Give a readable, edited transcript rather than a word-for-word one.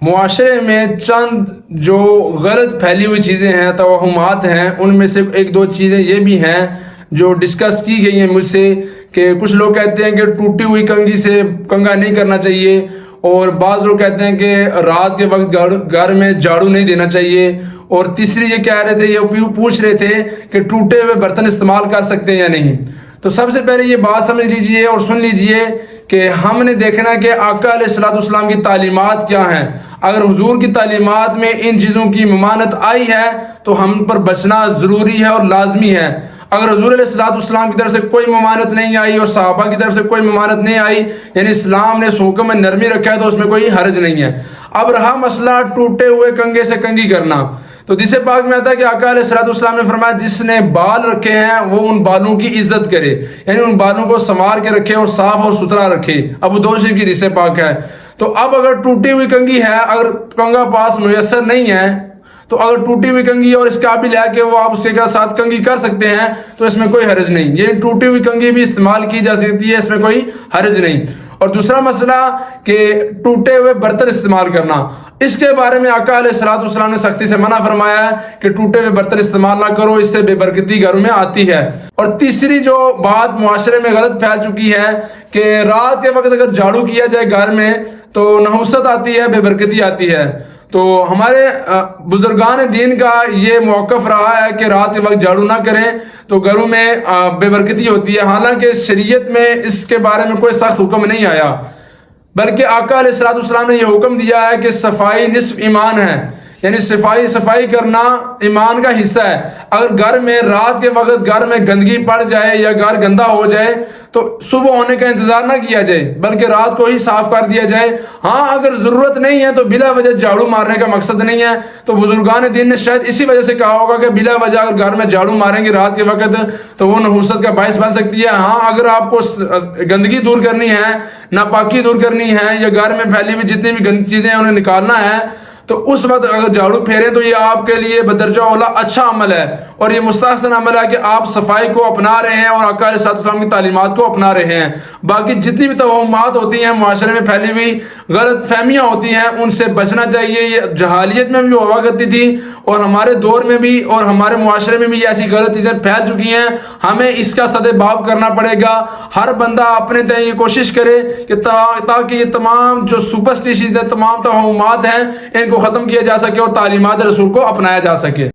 معاشرے میں چند جو غلط پھیلی ہوئی چیزیں ہیں، توہمات ہیں، ان میں سے ایک دو چیزیں یہ بھی ہیں جو ڈسکس کی گئی ہیں مجھ سے، کہ کچھ لوگ کہتے ہیں کہ ٹوٹی ہوئی کنگھی سے کنگھا نہیں کرنا چاہیے، اور بعض لوگ کہتے ہیں کہ رات کے وقت گھر میں جھاڑو نہیں دینا چاہیے، اور تیسری یہ کہہ رہے تھے، یہ پوچھ رہے تھے کہ ٹوٹے ہوئے برتن استعمال کر سکتے ہیں یا نہیں۔ تو سب سے پہلے یہ بات سمجھ لیجئے اور سن لیجئے کہ ہم نے دیکھنا کہ آقا علیہ الصلوۃ والسلام کی تعلیمات کیا ہیں۔ اگر حضور کی تعلیمات میں ان چیزوں کی ممانعت آئی ہے تو ہم پر بچنا ضروری ہے اور لازمی ہے۔ اگر حضور علیہ الصلوۃ والسلام کی طرف سے کوئی ممانعت نہیں آئی اور صحابہ کی طرف سے کوئی ممانعت نہیں آئی، یعنی اسلام نے اس حکم میں نرمی رکھا ہے، تو اس میں کوئی حرج نہیں ہے۔ اب رہا مسئلہ ٹوٹے ہوئے کنگھے سے کنگھی کرنا، تو حدیث پاک میں آتا ہے کہ آقا علیہ الصلوۃ والسلام نے فرمایا جس نے بال رکھے ہیں وہ ان بالوں کی عزت کرے، یعنی ان بالوں کو سنوار کے رکھے اور صاف اور ستھرا رکھے۔ ابو داؤد شریف کی حدیث پاک ہے۔ تو اب اگر ٹوٹی ہوئی کنگھی ہے، اگر کنگھا پاس میسر نہیں ہے، تو اگر ٹوٹی ہوئی کنگھی اور اس قابل ہے کہ وہ آپ اس کے ساتھ کنگھی کر سکتے ہیں تو اس میں کوئی حرج نہیں، یعنی ٹوٹی ہوئی کنگھی بھی استعمال کی جا سکتی ہے، اس میں کوئی حرج نہیں۔ اور دوسرا مسئلہ کہ ٹوٹے ہوئے برتن استعمال کرنا، اس کے بارے میں آقا علیہ الصلوۃ والسلام نے سختی سے منع فرمایا ہے کہ ٹوٹے ہوئے برتن استعمال نہ کرو، اس سے بے برکتی گھروں میں آتی ہے۔ اور تیسری جو بات معاشرے میں غلط پھیل چکی ہے کہ رات کے وقت اگر جھاڑو کیا جائے گھر میں تو نحوست آتی ہے، بے برکتی آتی ہے۔ تو ہمارے بزرگان دین کا یہ موقف رہا ہے کہ رات کے وقت جھاڑو نہ کریں تو گھروں میں بے برکتی ہوتی ہے، حالانکہ شریعت میں اس کے بارے میں کوئی سخت حکم نہیں آیا، بلکہ آقا علیہ الصلوۃ والسلام نے یہ حکم دیا ہے کہ صفائی نصف ایمان ہے، یعنی صفائی کرنا ایمان کا حصہ ہے۔ اگر گھر میں رات کے وقت گھر میں گندگی پڑ جائے یا گھر گندا ہو جائے تو صبح ہونے کا انتظار نہ کیا جائے، بلکہ رات کو ہی صاف کر دیا جائے۔ ہاں اگر ضرورت نہیں ہے تو بلا وجہ جھاڑو مارنے کا مقصد نہیں ہے، تو بزرگان دین نے شاید اسی وجہ سے کہا ہوگا کہ بلا وجہ اگر گھر میں جھاڑو ماریں گے رات کے وقت تو وہ نحوست کا باعث بن سکتی ہے۔ ہاں اگر آپ کو گندگی دور کرنی ہے، ناپاکی دور کرنی ہے، یا گھر میں پھیلی ہوئی جتنی بھی گندی چیزیں ہیں انہیں نکالنا ہے، تو اس وقت اگر جھاڑو پھیریں تو یہ آپ کے لیے بدرجہ اولا اچھا عمل ہے، اور یہ مستحسن عمل ہے کہ آپ صفائی کو اپنا رہے ہیں اور آقا علیہ الصلوۃ والسلام کی تعلیمات کو اپنا رہے ہیں۔ باقی جتنی بھی توہمات ہوتی ہیں، معاشرے میں پھیلی ہوئی غلط فہمیاں ہوتی ہیں، ان سے بچنا چاہیے۔ یہ جہالیت میں بھی ہوا کرتی تھی اور ہمارے دور میں بھی اور ہمارے معاشرے میں بھی ایسی غلط چیزیں پھیل چکی ہیں۔ ہمیں اس کا سدباب کرنا پڑے گا۔ ہر بندہ اپنے تئیں یہ کوشش کرے کہ تاکہ یہ تمام جو سپرسٹیشنز ہیں، تمام توہمات ہیں، ان کو ختم کیا جا سکے اور تعلیمات رسول کو اپنایا جا سکے۔